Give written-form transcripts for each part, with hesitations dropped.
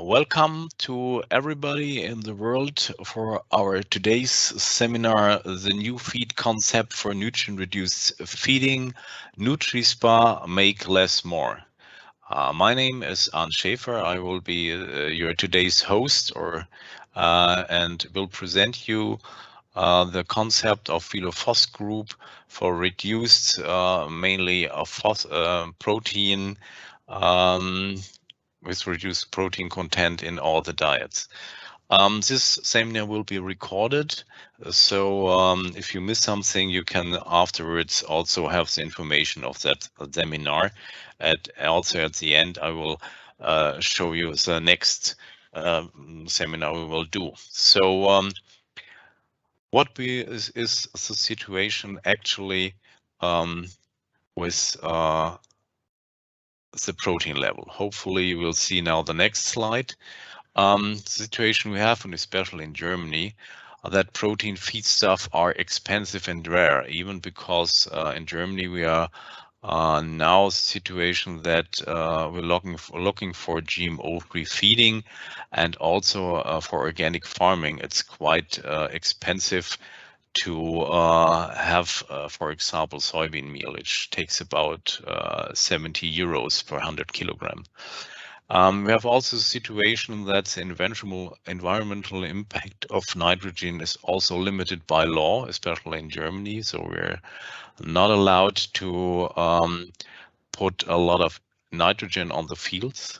Welcome to everybody in the world for our today's seminar, The New Feed Concept for Nutrient-Reduced Feeding, NutriSpar, Make Less More. My name is Arndt Schäfer. I will be your today's host and will present you the concept of Vilofoss group for reduced, mainly protein, with reduced protein content in all the diets. This seminar will be recorded, so if you miss something, you can afterwards also have the information of that seminar. Also at the end, I will show you the next seminar we will do. So what is the situation actually with the protein level? Hopefully you will see now the next slide. The situation we have, and especially in Germany, that protein feedstuff are expensive and rare, even because in Germany we are now a situation that we're looking for GMO-free feeding, and also for organic farming. It's quite expensive to have, for example, soybean meal, which takes about 70 euros per 100 kilogram. We have also a situation that the environmental impact of nitrogen is also limited by law, especially in Germany. So we're not allowed to put a lot of nitrogen on the fields.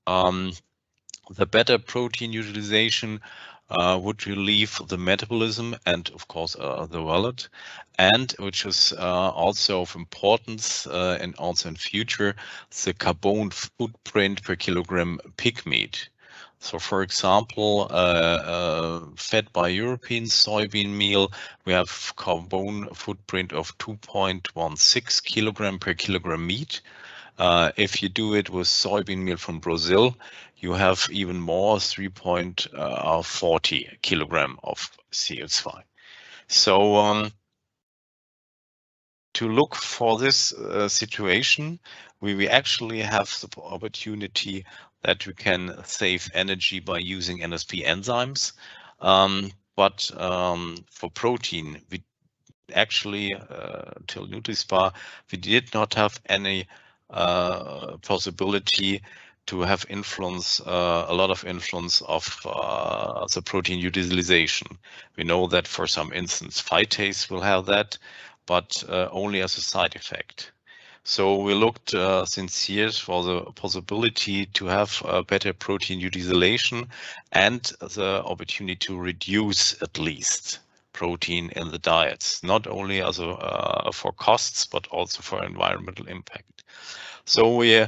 The better protein utilization would relieve the metabolism and, of course, the wallet, and which is also of importance and also in future, the carbon footprint per kilogram pig meat. So, for example, fed by European soybean meal, we have carbon footprint of 2.16 kilogram per kilogram meat. If you do it with soybean meal from Brazil, you have even more, 3.40 kilogram of CO2. So to look for this situation, we actually have the opportunity that we can save energy by using NSP enzymes. But for protein, we actually, till NutriSpar, we did not have any possibility to have influence, a lot of influence of the protein utilization. We know that for some instance, phytase will have that, but only as a side effect. So we looked since years for the possibility to have better protein utilization and the opportunity to reduce at least protein in the diets, not only as for costs, but also for environmental impact. So we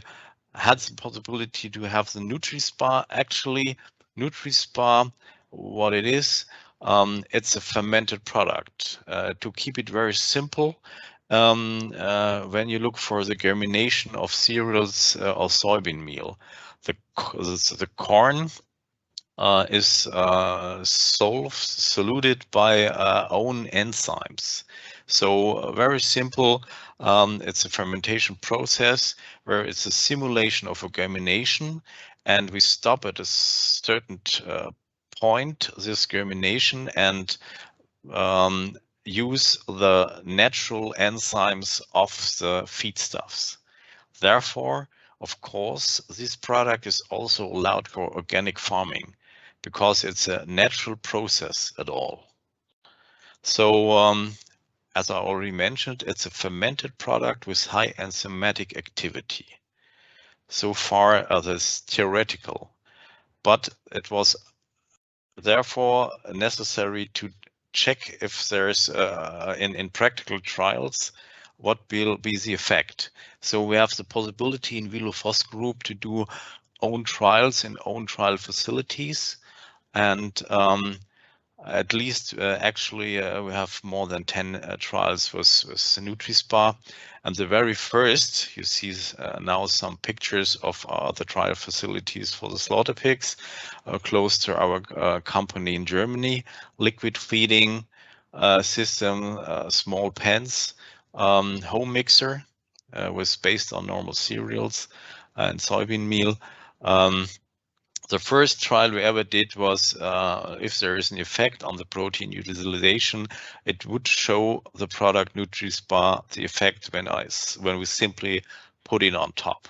had the possibility to have the NutriSpar. Actually, NutriSpar, what it is, it's a fermented product. To keep it very simple, when you look for the germination of cereals or soybean meal, the corn is soluted by own enzymes. So very simple. It's a fermentation process where it's a simulation of a germination, and we stop at a certain point this germination and use the natural enzymes of the feedstuffs. Therefore, of course, this product is also allowed for organic farming because it's a natural process at all. So as I already mentioned, it's a fermented product with high enzymatic activity. So far as is theoretical, but it was therefore necessary to check if there's in practical trials what will be the effect. So we have the possibility in Vilofoss group to do own trials in own trial facilities, and at least actually we have more than 10 trials with NutriSpar. And the very first, you see now some pictures of the trial facilities for the slaughter pigs close to our company in Germany. Liquid feeding system, small pens, home mixer was based on normal cereals and soybean meal. The first trial we ever did was if there is an effect on the protein utilization, it would show the product NutriSpar the effect when we simply put it on top.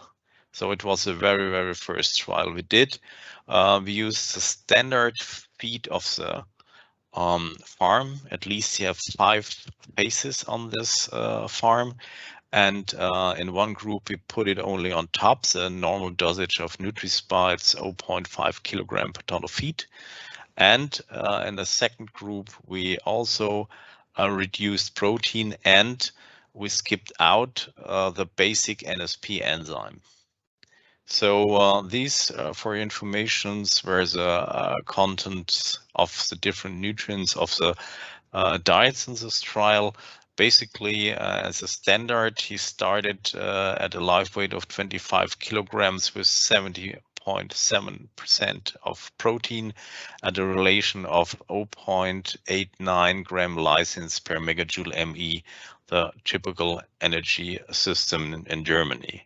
So it was the very, very first trial we did. We used the standard feed of the farm. At least you have 5 phases on this farm. And in one group, we put it only on top. The normal dosage of NutriSpar, it's 0.5 kilogram per ton of feed. And in the second group, we also reduced protein and we skipped out the basic NSP enzyme. So these, for your information, were the contents of the different nutrients of the diets in this trial. Basically, as a standard, he started at a live weight of 25 kilograms with 70.7% of protein at a relation of 0.89 gram lysins per megajoule ME, the typical energy system in Germany.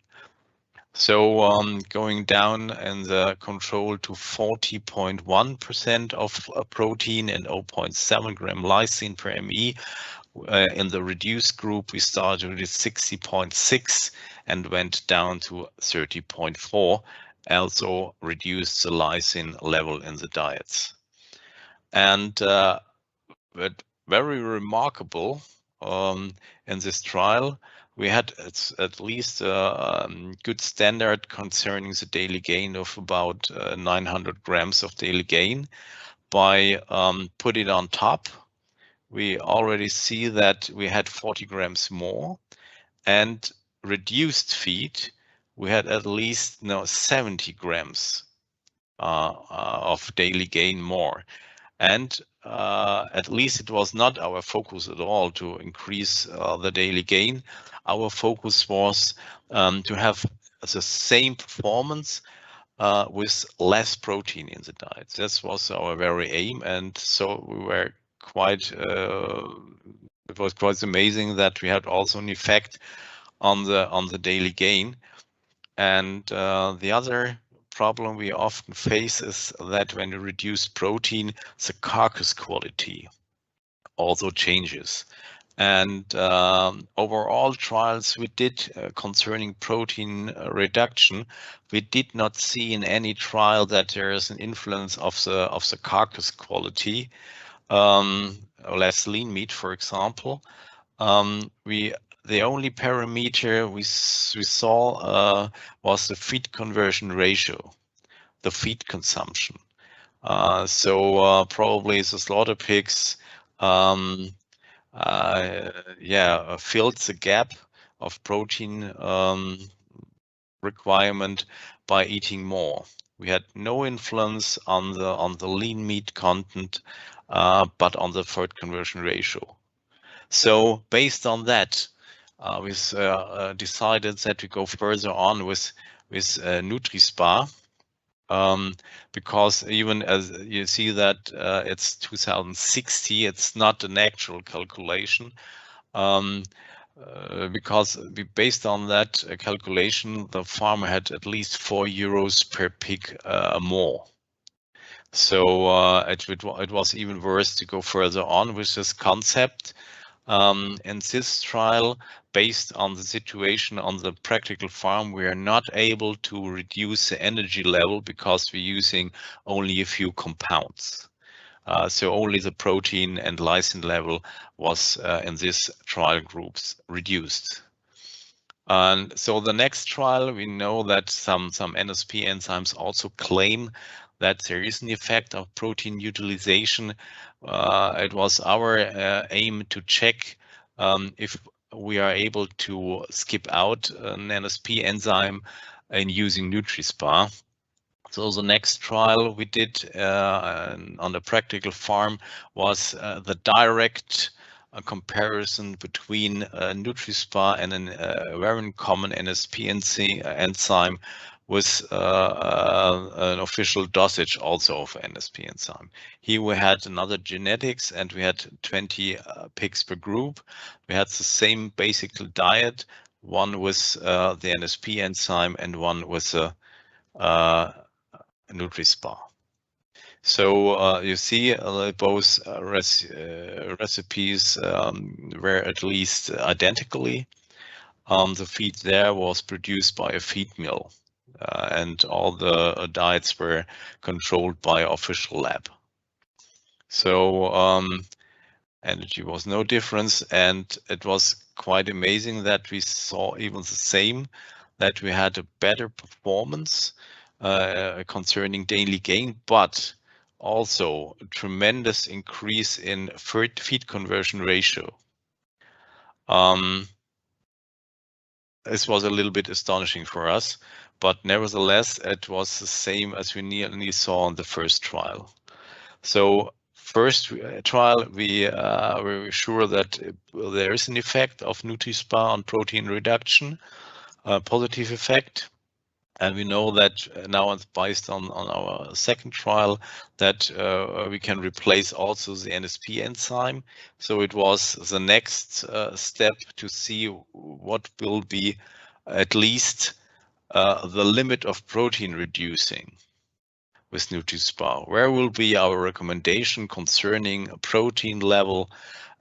So going down in the control to 40.1% of protein and 0.7 gram lysine per ME. In the reduced group, we started with 60.6 and went down to 30.4, also reduced the lysine level in the diets. And but very remarkable in this trial, we had at least a good standard concerning the daily gain of about 900 grams of daily gain. By put it on top, we already see that we had 40 grams more, and reduced feed, we had at least 70 grams of daily gain more. And at least it was not our focus at all to increase the daily gain. Our focus was to have the same performance with less protein in the diet. This was our very aim, and so we were quite. It was quite amazing that we had also an effect on the daily gain. And the other problem we often face is that when you reduce protein, the carcass quality also changes. And overall trials we did concerning protein reduction, we did not see in any trial that there is an influence of the carcass quality. Less lean meat, for example. The only parameter we saw was the feed conversion ratio, the feed consumption. So probably the slaughter pigs, filled the gap of protein requirement by eating more. We had no influence on the lean meat content, but on the feed conversion ratio. So based on that, we decided that we go further on with NutriSpar, because even as you see that it's 2060, it's not an actual calculation, because based on that calculation, the farmer had at least 4 euros per pig more. So it was even worse to go further on with this concept. In this trial, based on the situation on the practical farm, we are not able to reduce the energy level because we're using only a few compounds. So only the protein and lysine level was in this trial groups reduced. And so the next trial, we know that some NSP enzymes also claim that there is an effect of protein utilization. It was our aim to check if we are able to skip out an NSP enzyme in using NutriSpar. So the next trial we did on the practical farm was the direct comparison between NutriSpar and a very common NSP enzyme with an official dosage also of NSP enzyme. Here we had another genetics and we had 20 pigs per group. We had the same basic diet, one with the NSP enzyme and one with the NutriSpar. So you see both recipes were at least identically. The feed there was produced by a feed mill, and all the diets were controlled by official lab. So energy was no difference, and it was quite amazing that we saw even the same, that we had a better performance concerning daily gain, but also a tremendous increase in feed conversion ratio. This was a little bit astonishing for us, but nevertheless, it was the same as we nearly saw in the first trial. So first trial, we were sure that there is an effect of NutriSpar on protein reduction, a positive effect. And we know that now it's based on our second trial that we can replace also the NSP enzyme. So it was the next step to see what will be at least the limit of protein reducing with NutriSpar. Where will be our recommendation concerning protein level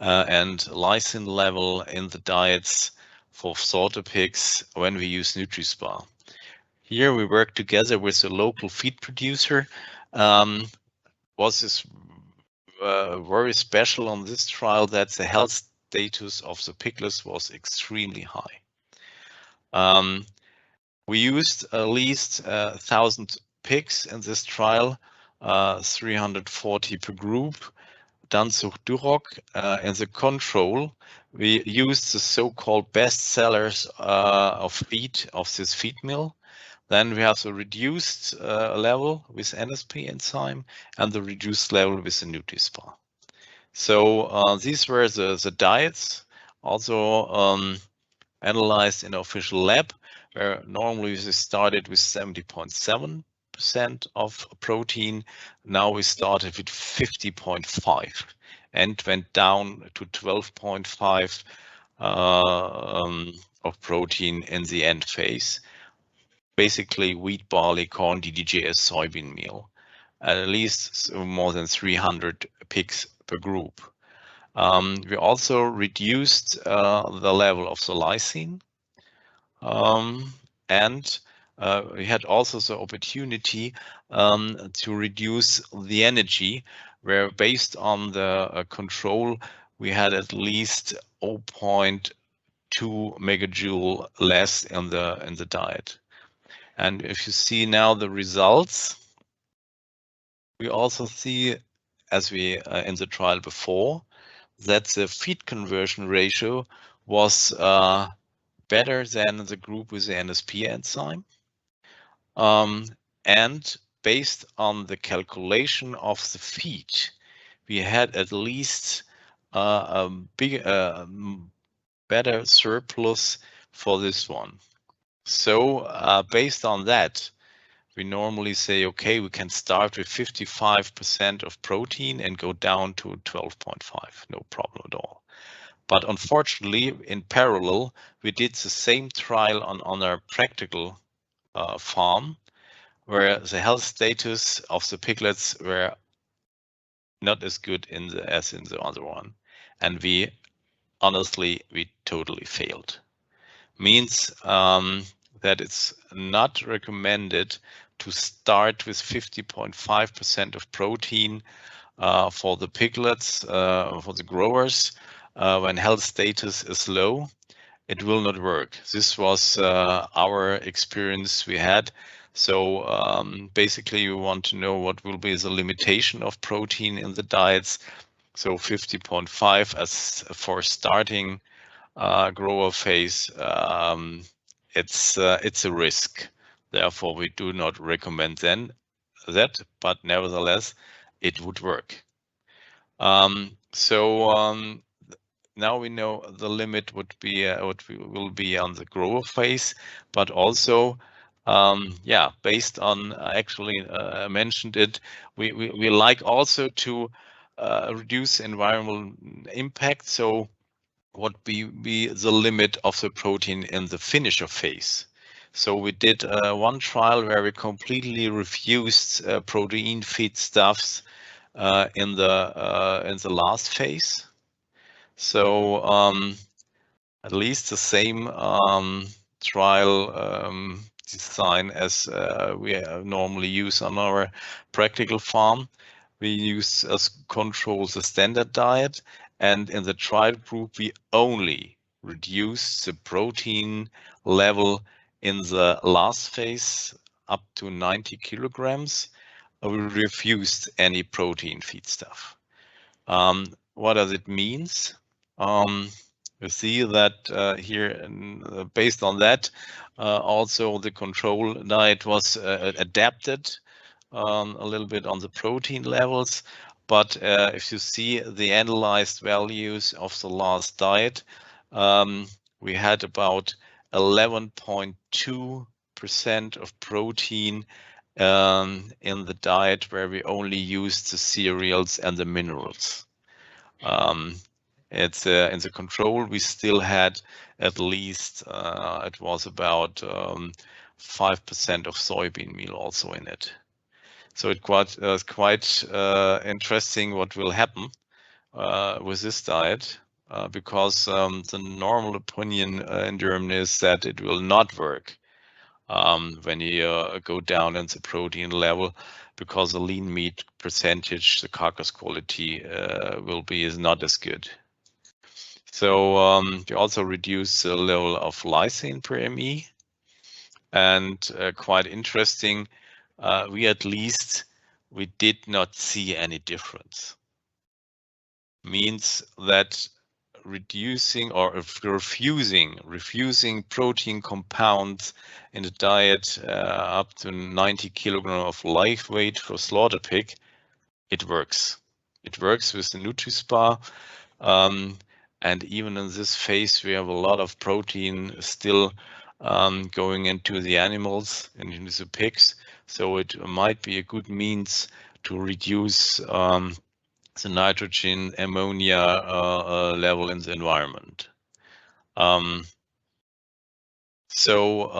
and lysine level in the diets for slaughter pigs when we use NutriSpar? Here we work together with a local feed producer. Was this very special on this trial that the health status of the piglets was extremely high. We used at least 1,000 pigs in this trial, 340 per group, done through Duroc. In the control, we used the so-called best sellers of feed of this feed mill. Then we have the reduced level with NSP enzyme and the reduced level with the NutriSpar. So these were the diets, also analyzed in official lab, where normally we started with 70.7% of protein. Now we started with 50.5 and went down to 12.5 of protein in the end phase. Basically wheat, barley, corn, DDGS, soybean meal, at least more than 300 pigs per group. We also reduced the level of the lysine, and we had also the opportunity to reduce the energy, where based on the control, we had at least 0.2 megajoule less in the diet. And if you see now the results, we also see, as we in the trial before, that the feed conversion ratio was better than the group with the NSP enzyme. And based on the calculation of the feed, we had at least a big, better surplus for this one. So based on that, we normally say, okay, we can start with 55% of protein and go down to 12.5, no problem at all. But unfortunately, in parallel, we did the same trial on our practical farm, where the health status of the piglets were not as good as in the other one. And we totally failed. Means that it's not recommended to start with 50.5% of protein for the piglets, for the growers, when health status is low. It will not work. This was our experience we had. So basically, you want to know what will be the limitation of protein in the diets. So 50.5 as for starting grower phase, it's a risk. Therefore, we do not recommend then that, but nevertheless, it would work. Now we know the limit would be what will be on the grower phase, but also, based on actually I mentioned it, we like also to reduce environmental impact. So what be the limit of the protein in the finisher phase? So we did one trial where we completely refused protein feedstuffs in the last phase. So at least the same trial design as we normally use on our practical farm. We use as control the standard diet, and in the trial group we only reduce the protein level in the last phase up to 90 kilograms. We refused any protein feedstuff. What does it mean? You see that here, based on that, also the control diet was adapted a little bit on the protein levels. But if you see the analyzed values of the last diet, we had about 11.2% of protein in the diet where we only used the cereals and the minerals. It's in the control we still had at least it was about 5% of soybean meal also in it. So it quite interesting what will happen with this diet because the normal opinion in Germany is that it will not work when you go down in the protein level, because the lean meat percentage, the carcass quality is not as good. So you also reduce the level of lysine per ME, and quite interesting, we did not see any difference. Means that reducing or refusing protein compounds in the diet up to 90 kilograms of live weight for slaughter pig, it works. It works with the NutriSpar. And even in this phase, we have a lot of protein still going into the animals and into the pigs. So it might be a good means to reduce the nitrogen, ammonia level in the environment. So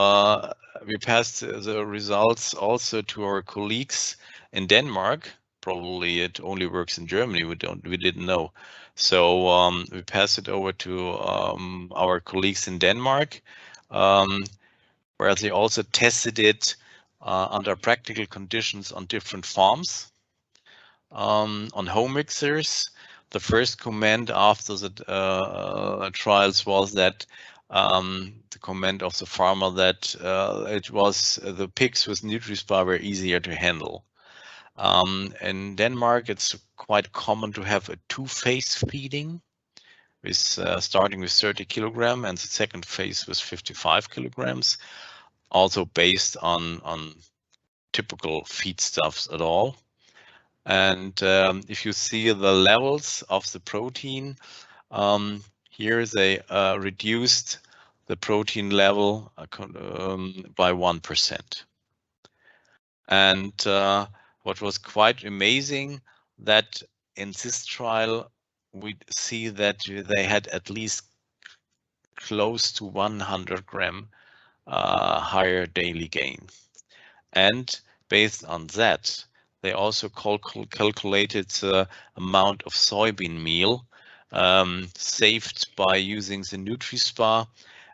we passed the results also to our colleagues in Denmark. Probably it only works in Germany. We didn't know. So we passed it over to our colleagues in Denmark, where they also tested it under practical conditions on different farms. On home mixers, the first comment after the trials was that the comment of the farmer that it was the pigs with NutriSpar were easier to handle. In Denmark, it's quite common to have a two-phase feeding, with starting with 30 kilograms and the second phase with 55 kilograms, also based on typical feedstuffs at all. And if you see the levels of the protein, here they reduced the protein level by 1%. And what was quite amazing, that in this trial, we see that they had at least close to 100 gram higher daily gain. And based on that, they also calculated the amount of soybean meal saved by using the NutriSpar.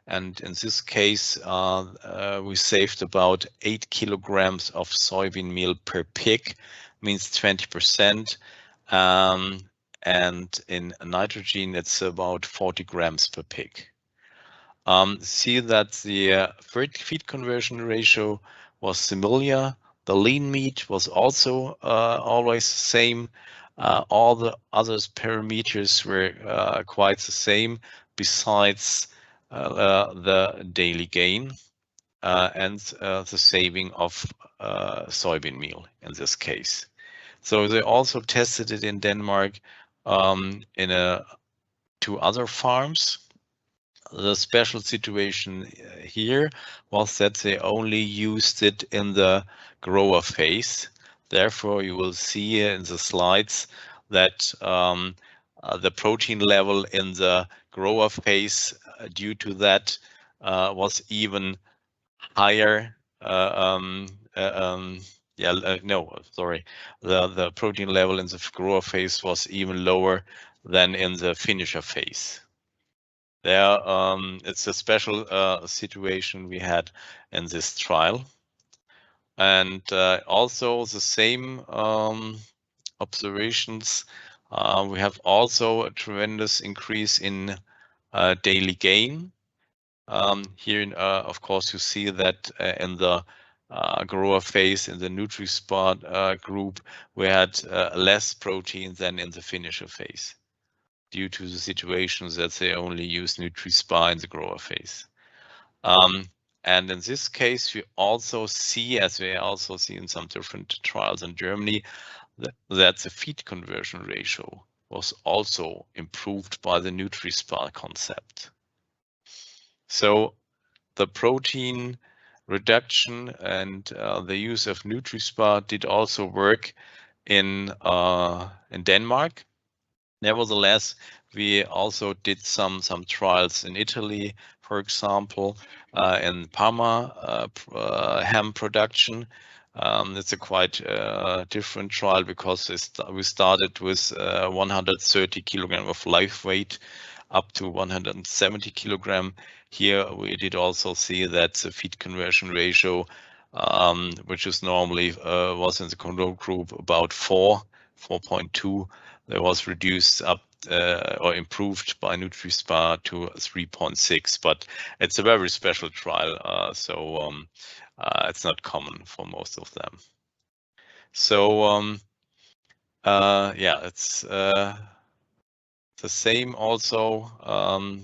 And in this case, we saved about 8 kilograms of soybean meal per pig, means 20%. And in nitrogen, it's about 40 grams per pig. See that the feed conversion ratio was similar. The lean meat was also always the same. All the other parameters were quite the same, besides the daily gain and the saving of soybean meal in this case. So they also tested it in Denmark in 2 other farms. The special situation here was that they only used it in the grower phase. Therefore, you will see in the slides that the protein level in the grower phase, due to that, was even higher the protein level in the grower phase was even lower than in the finisher phase. There, it's a special situation we had in this trial. And also the same observations. We have also a tremendous increase in daily gain. Here, of course, you see that in the grower phase in the NutriSpar group, we had less protein than in the finisher phase due to the situations that they only use NutriSpar in the grower phase. And in this case, we also see, as we also see in some different trials in Germany, that the feed conversion ratio was also improved by the NutriSpar concept. So the protein reduction and the use of NutriSpar did also work in Denmark. Nevertheless, we also did some trials in Italy, for example, in Parma ham production. It's a quite different trial because we started with 130 kilogram of live weight up to 170 kilogram. Here we did also see that the feed conversion ratio, which is normally was in the control group about 4.2, there was reduced up or improved by NutriSpar to 3.6, but it's a very special trial, so it's not common for most of them. So yeah, it's the same also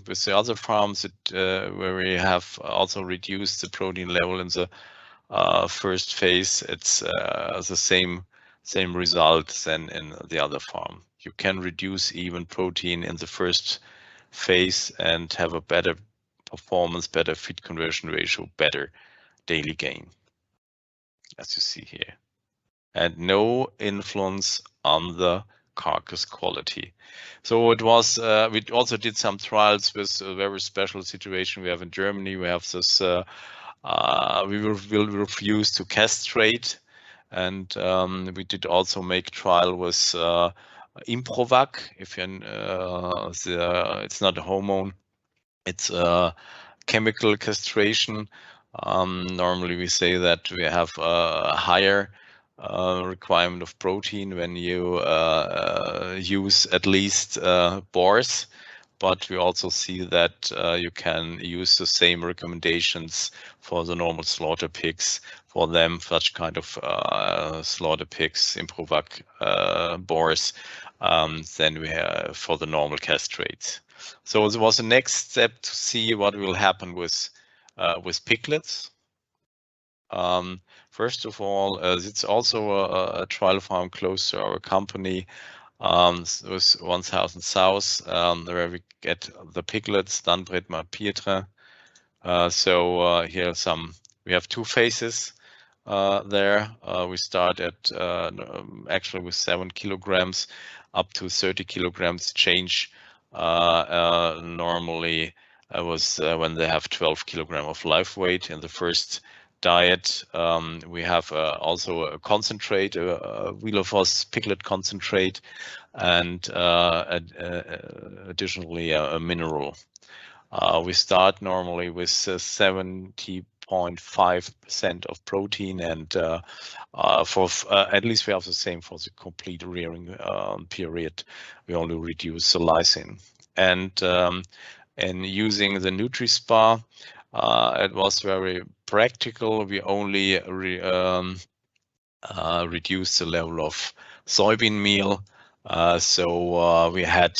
with the other farms where we have also reduced the protein level in the first phase. It's the same result than in the other farm. You can reduce even protein in the first phase and have a better performance, better feed conversion ratio, better daily gain, as you see here, and no influence on the carcass quality. So it was, we also did some trials with a very special situation we have in Germany. We have this, we will refuse to castrate, and we did also make trial with Improvac. If you, it's not a hormone, it's a chemical castration. Normally we say that we have a higher requirement of protein when you use at least boars, but we also see that you can use the same recommendations for the normal slaughter pigs. For them, such kind of slaughter pigs, Improvac boars, than we have for the normal castrates. So there was a next step to see what will happen with piglets. First of all, it's also a trial farm close to our company. It was 1000 South, where we get the piglets, Dunbred Pietre. So here we have two phases there. We start at actually with 7 kilograms up to 30 kilograms change. Normally was when they have 12 kilogram of live weight in the first diet. We have also a concentrate, a Vilofoss piglet concentrate, and additionally a mineral. We start normally with 70.5% of protein, and for at least we have the same for the complete rearing period. We only reduce the lysine, and using the NutriSpar, it was very practical. We only reduced the level of soybean meal, so we had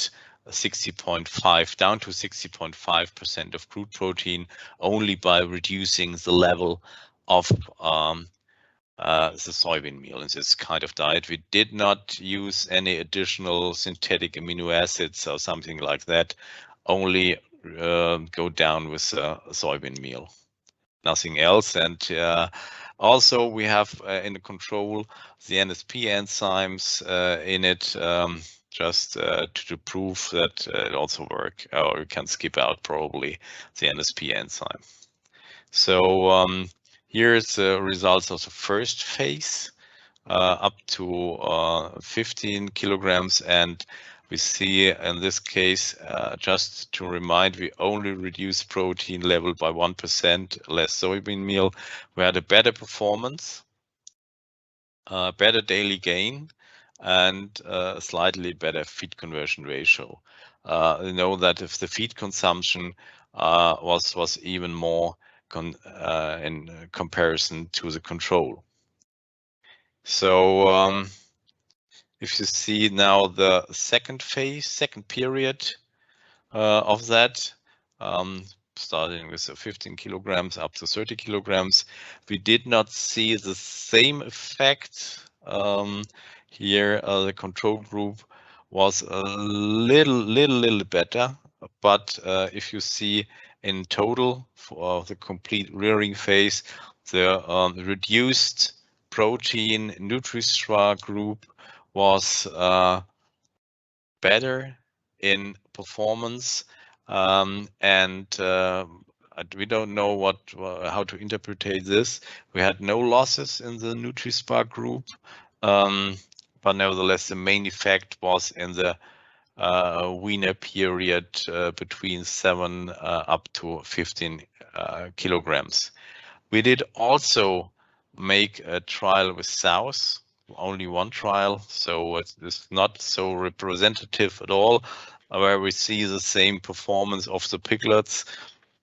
60.5 down to 60.5% of crude protein only by reducing the level of the soybean meal in this kind of diet. We did not use any additional synthetic amino acids or something like that, only go down with soybean meal, nothing else. And also we have in the control the NSP enzymes in it, just to prove that it also works. Or you can skip out probably the NSP enzyme. So here's the results of the first phase, up to 15 kilograms, and we see in this case, just to remind, we only reduced protein level by 1%, less soybean meal. We had a better performance, better daily gain, and slightly better feed conversion ratio. You know that if the feed consumption was even more in comparison to the control. So if you see now the second phase, second period of that, starting with 15 kilograms up to 30 kilograms, we did not see the same effect. Here, the control group was a little better, but if you see in total for the complete rearing phase, the reduced protein NutriSpar group was better in performance, and we don't know how to interpret this. We had no losses in the NutriSpar group, but nevertheless, the main effect was in the weaner period between 7 up to 15 kilograms. We did also make a trial with sows, only one trial, so it's not so representative at all, where we see the same performance of the piglets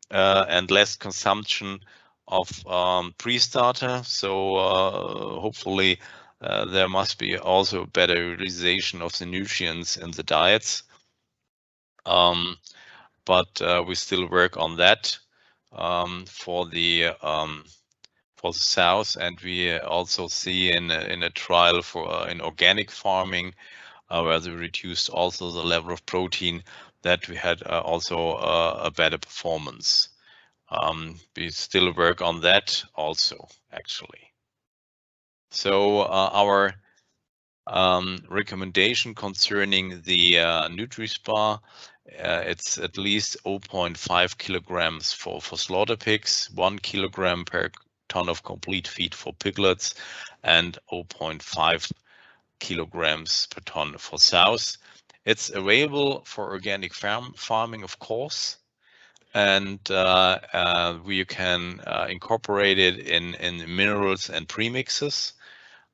and less consumption of pre-starter. So hopefully there must be also better utilization of the nutrients in the diets. But we still work on that for the south, and we also see in a trial for in organic farming where they reduced also the level of protein, that we had also a better performance. We still work on that also, actually. So our recommendation concerning the NutriSpar, it's at least 0.5 kilograms for slaughter pigs, 1 kilogram per ton of complete feed for piglets, and 0.5 kilograms per ton for sows. It's available for organic farming, of course, and we can incorporate it in minerals and premixes.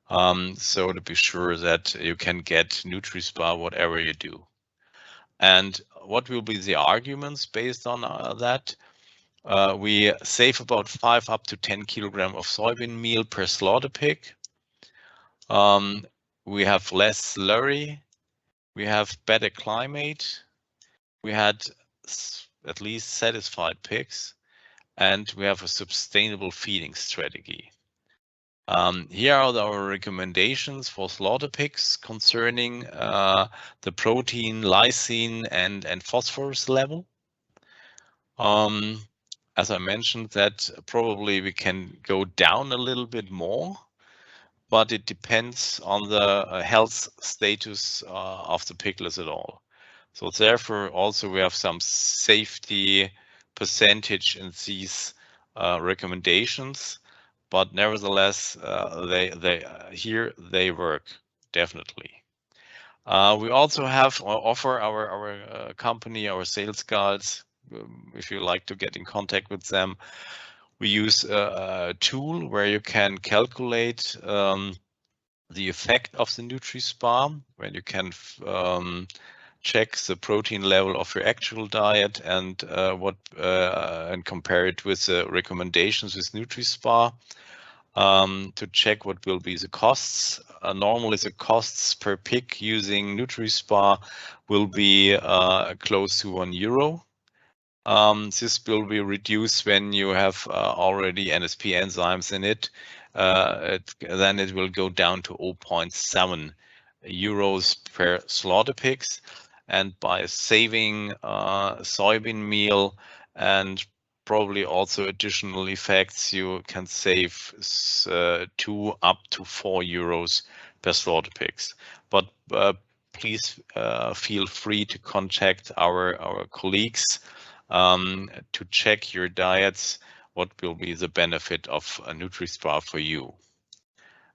So to be sure that you can get NutriSpar whatever you do. And what will be the arguments based on that? We save about 5 up to 10 kilogram of soybean meal per slaughter pig. We have less slurry. We have better climate. We had at least satisfied pigs, and we have a sustainable feeding strategy. Here are our recommendations for slaughter pigs concerning the protein, lysine, and phosphorus level. As I mentioned, that probably we can go down a little bit more, but it depends on the health status of the piglets at all. So therefore, also we have some safety percentage in these recommendations, but nevertheless, they work definitely. We also have offer our company, our sales guides. If you like to get in contact with them, we use a tool where you can calculate the effect of the NutriSpar, where you can check the protein level of your actual diet and and compare it with the recommendations with NutriSpar to check what will be the costs. Normally, the costs per pig using NutriSpar will be close to €1. This will be reduced when you have already NSP enzymes in it. Then it will go down to 0.7 euros per slaughter pigs. And by saving soybean meal and probably also additional effects, you can save 2 up to 4 euros per slaughter pigs. But please feel free to contact our colleagues to check your diets what will be the benefit of a NutriSpar for you.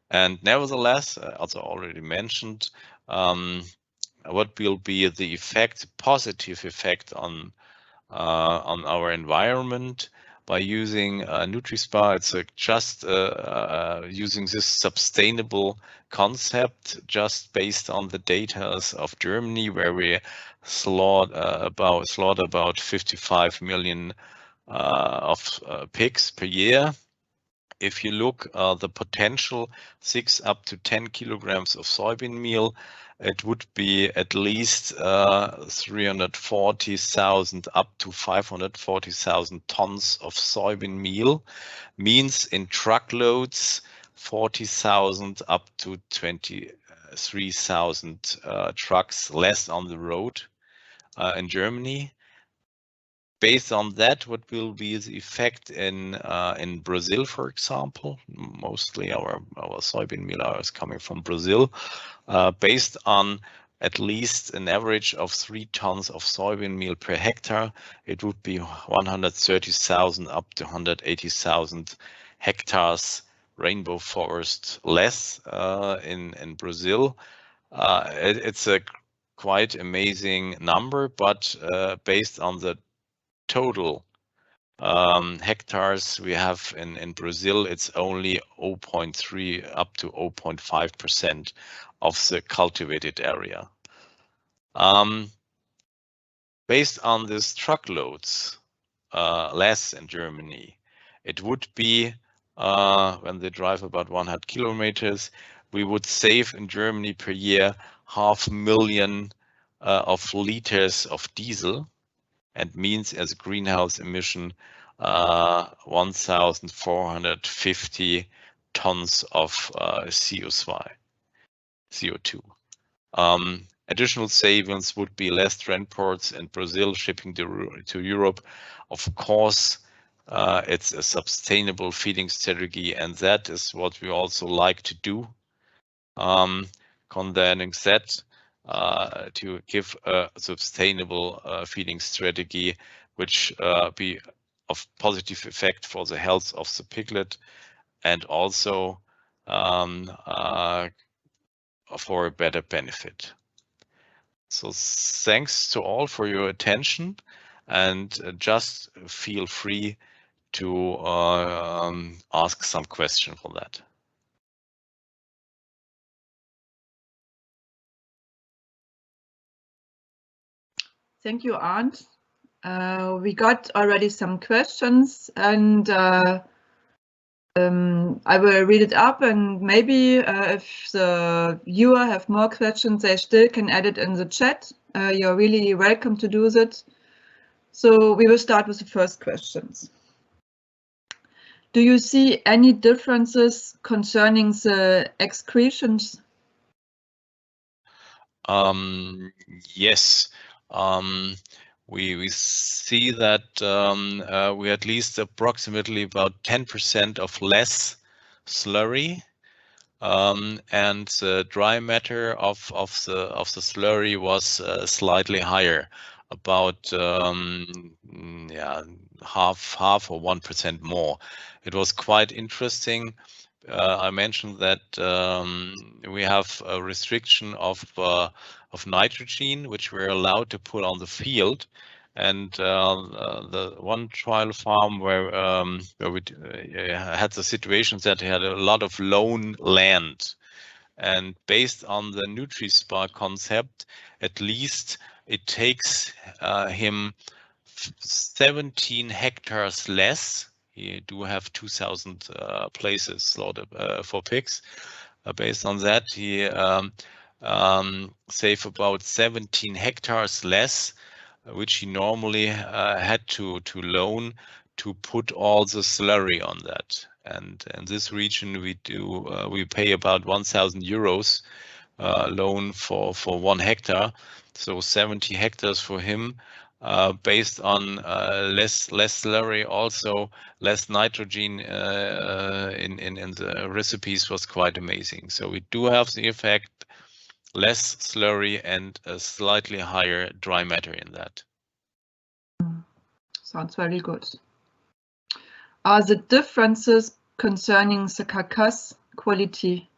And nevertheless, also already mentioned, what will be the effect, positive effect on our environment by using NutriSpar. It's just using this sustainable concept, just based on the data of Germany, where we slaughter about 55 million of pigs per year. If you look the potential 6 up to 10 kilograms of soybean meal, it would be at least 340,000 up to 540,000 tons of soybean meal, means in truckloads 40,000 up to 23,000 trucks less on the road in Germany. Based on that, what will be the effect in Brazil, for example? Mostly our soybean meal is coming from Brazil. Based on at least an average of 3 tons of soybean meal per hectare, it would be 130,000 up to 180,000 hectares rainbow forest less in Brazil. It's a quite amazing number, but based on the total hectares we have in Brazil, it's only 0.3 up to 0.5% of the cultivated area. Based on these truckloads less in Germany, it would be when they drive about 100 kilometers, we would save in Germany per year 500,000 of liters of diesel, and means as a greenhouse emission 1,450 tons of CO2. Additional savings would be less transports in Brazil shipping to Europe. Of course, it's a sustainable feeding strategy, and that is what we also like to do. Condemning that to give a sustainable feeding strategy, which be of positive effect for the health of the piglet, and also for a better benefit. So thanks to all for your attention, and just feel free to ask some question for that. Thank you, Arndt. We got already some questions, and I will read it up, and maybe if the viewer have more questions, they still can add it in the chat. You're really welcome to do that. So we will start with the first questions. Do you see any differences concerning the excretions? Yes. We see that we at least approximately about 10% of less slurry, and the dry matter of the slurry was slightly higher, about half or 1% more. It was quite interesting. I mentioned that we have a restriction of nitrogen, which we're allowed to put on the field, and the one trial farm where we had the situation that he had a lot of lone land, and based on the NutriSpar concept, at least it takes him 17 hectares less. You do have 2,000 places slaughtered for pigs. Based on that, he save about 17 hectares less, which he normally had to loan to put all the slurry on that. And in this region, we pay about 1,000 euros loan for 1 hectare. So 70 hectares for him. Based on less slurry, also less nitrogen in the recipes, was quite amazing. So we do have the effect, less slurry and a slightly higher dry matter in that. Sounds very good. are the differences concerning the carcass quality?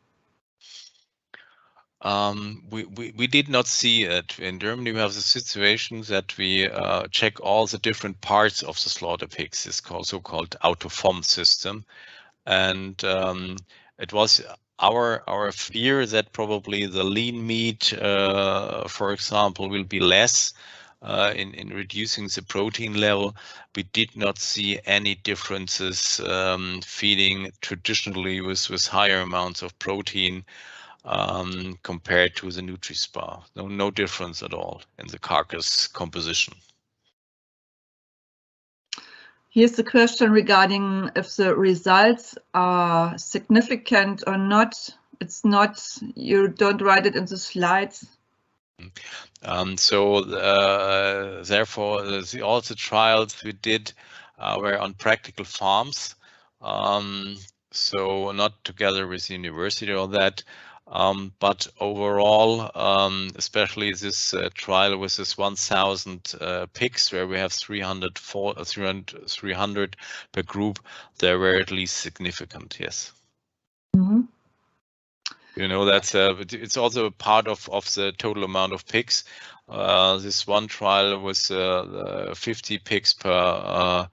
We did not see it. In Germany, we have the situation that we check all the different parts of the slaughter pigs. It's called so-called auto-vom system, and it was our fear that probably the lean meat, for example, will be less in reducing the protein level. We did not see any differences feeding traditionally with higher amounts of protein compared to the NutriSpar. No difference at all in the carcass composition. Here's the question regarding if the results are significant or not. It's not, you don't write it in the slides. Therefore, all the trials we did were on practical farms. So not together with the university or that. But overall, especially this trial with this 1,000 pigs, where we have 300 per group, they were at least significant, yes. Mm-hmm. You know, that's it's also a part of the total amount of pigs. This one trial was 50 pigs per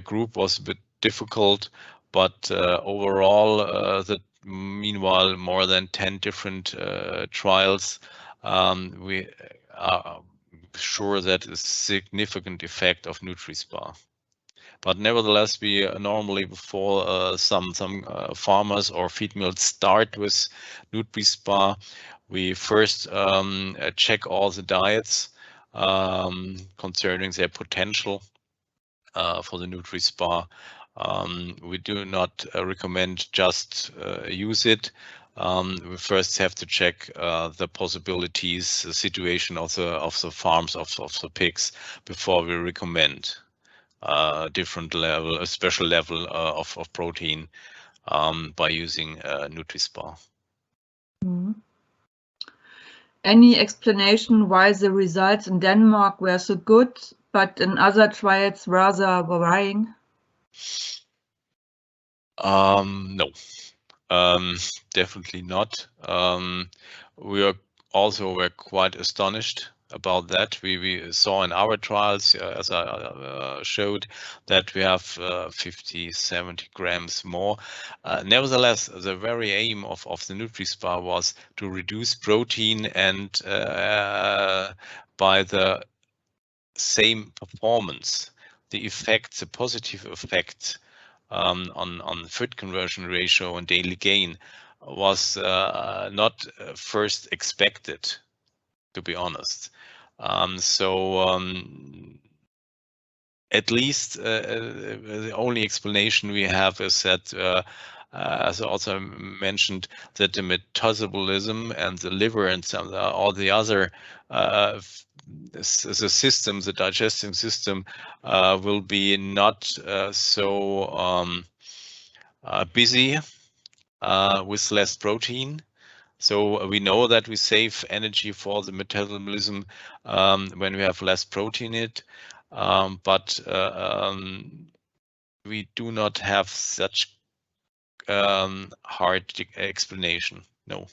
group was a bit difficult, but overall, meanwhile more than 10 different trials, we are sure that a significant effect of NutriSpar. But nevertheless, we normally before some farmers or feed mills start with NutriSpar, we first check all the diets concerning their potential for the NutriSpar. We do not recommend just use it. We first have to check the possibilities, the situation of the farms of the pigs before we recommend different level, a special level of protein by using NutriSpar. Mm-hmm. Any explanation why the results in Denmark were so good, but in other trials rather varying? No, definitely not. We were quite astonished about that. We saw in our trials, as I showed, that we have 50, 70 grams more. Nevertheless, the very aim of the NutriSpar was to reduce protein, and by the same performance, the positive effect on food conversion ratio and daily gain was not first expected, to be honest. At least the only explanation we have is that, as I also mentioned, that the metabolism and the liver and all the other the system, the digesting system, will be not so busy with less protein. So we know that we save energy for the metabolism when we have less protein in it, but we do not have such hard explanation. No.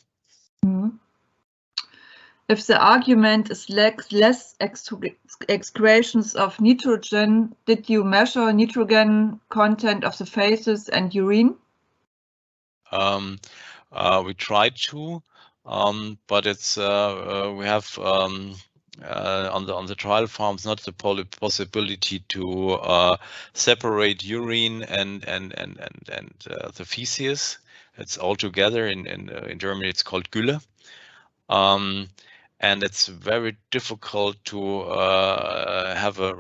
Mm-hmm. If the argument is less excretions of nitrogen, did you measure nitrogen content of the feces and urine? We tried to, but it's we have on the trial farms not the possibility to separate urine and the feces. It's all together. In Germany, it's called Gülle. And it's very difficult to have a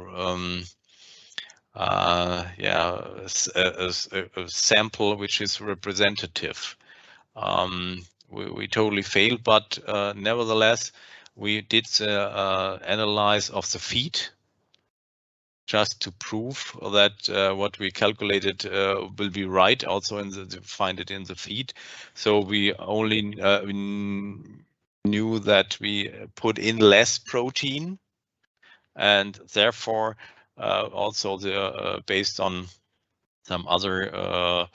sample which is representative. We totally failed, but nevertheless, we did the analyze of the feed just to prove that what we calculated will be right. Also, find it in the feed. So we only knew that we put in less protein, and therefore also based on some other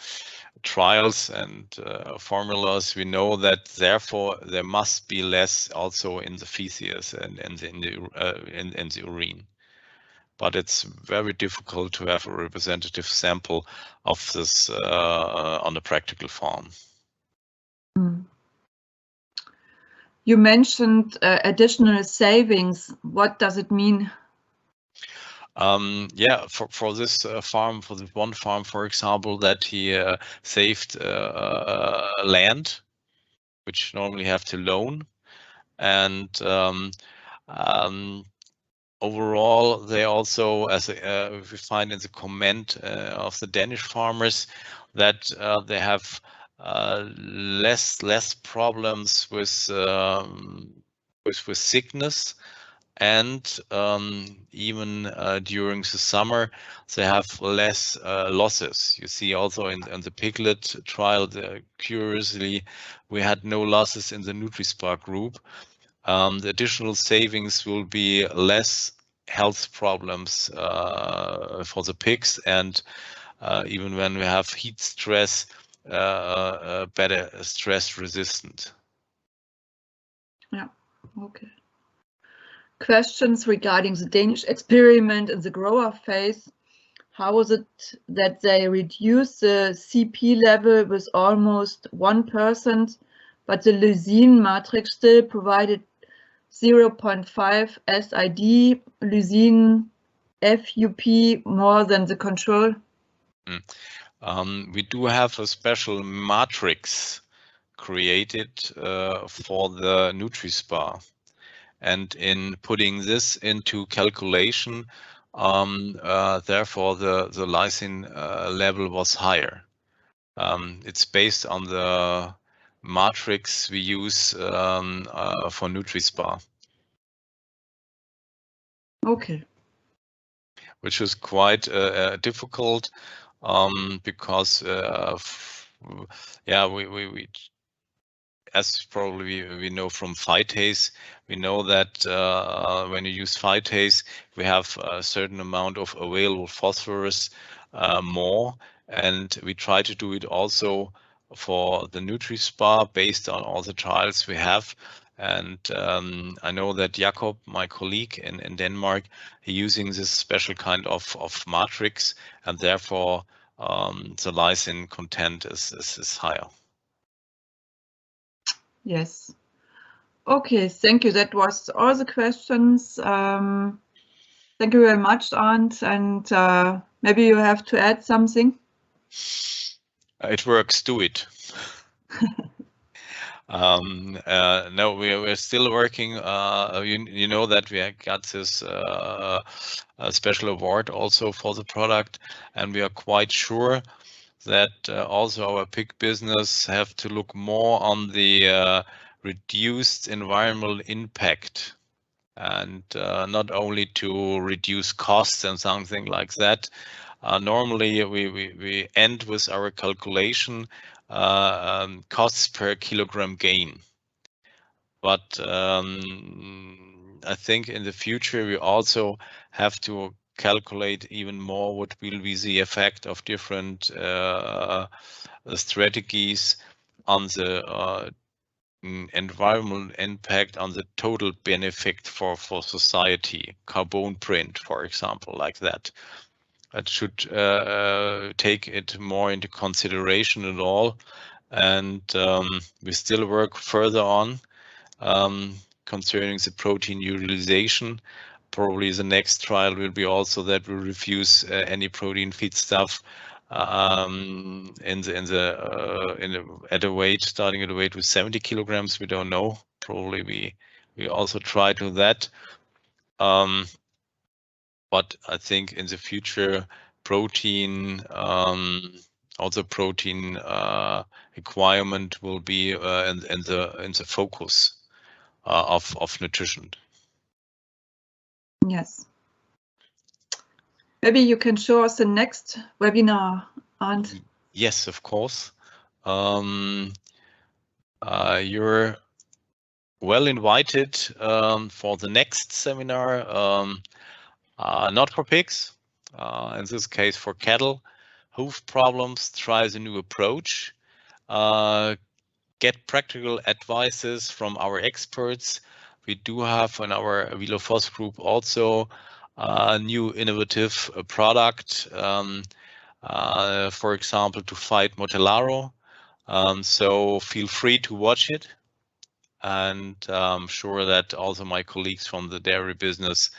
trials and formulas, we know that therefore there must be less also in the feces and in the urine. But it's very difficult to have a representative sample of this on a practical farm. You mentioned additional savings. What does it mean? Yeah, for this farm, for this one farm, for example, that he saved land, which normally have to loan, and overall, they also, as we find in the comment of the Danish farmers, that they have less problems with sickness, and even during the summer, they have less losses. You see also in the piglet trial, curiously, we had no losses in the NutriSpar group. The additional savings will be less health problems for the pigs, and even when we have heat stress, better stress resistant. Yeah, okay. Questions regarding the Danish experiment in the grower phase. How was it that they reduced the CP level with almost 1%, but the lysine matrix still provided 0.5 SID, lysine FUP more than the control? We do have a special matrix created for the NutriSpar. And in putting this into calculation, therefore the lysine level was higher. It's based on the matrix we use for NutriSpar. Okay. Which is quite difficult because yeah, we as probably we know from phytase, we know that when you use phytase, we have a certain amount of available phosphorus more, and we try to do it also for the NutriSpar based on all the trials we have. And I know that Jakob, my colleague in Denmark, he's using this special kind of matrix, and therefore the lysine content is higher. Yes. Okay, thank you. That was all the questions. Thank you very much, Arndt. And maybe you have to add something? It works, do it. No, we're still working. You know that we got this special award also for the product, and we are quite sure that also our pig business have to look more on the reduced environmental impact, and not only to reduce costs and something like that. Normally we end with our calculation costs per kilogram gain. But I think in the future we also have to calculate even more what will be the effect of different strategies on the environmental impact, on the total benefit for society, carbon print, for example, like that. That should take it more into consideration at all. And we still work further on concerning the protein utilization. Probably the next trial will be also that we refuse any protein feedstuff at a weight, starting at a weight with 70 kilograms. We don't know. Probably we also try to that. But I think in the future, protein, also protein requirement will be in the focus of nutrition. Yes. Maybe you can show us the next webinar, Arndt. Yes, of course. You're well invited for the next seminar, not for pigs, in this case for cattle. hoof problems, tries a new approach. Get practical advices from our experts. We do have in our Vilofoss group also a new innovative product, for example, to fight Motellaro. So feel free to watch it. And I'm sure that also my colleagues from the dairy business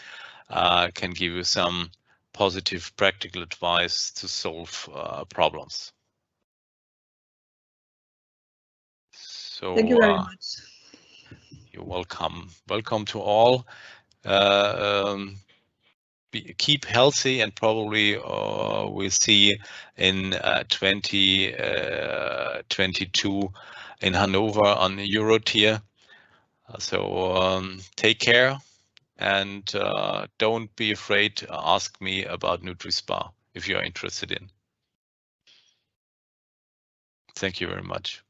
can give you some positive practical advice to solve problems. So thank you very much. You're welcome. Welcome to all. Keep healthy, and probably we'll see in 2022 in Hanover on Eurotier. So take care, and don't be afraid to ask me about NutriSpar if you're interested in. Thank you very much.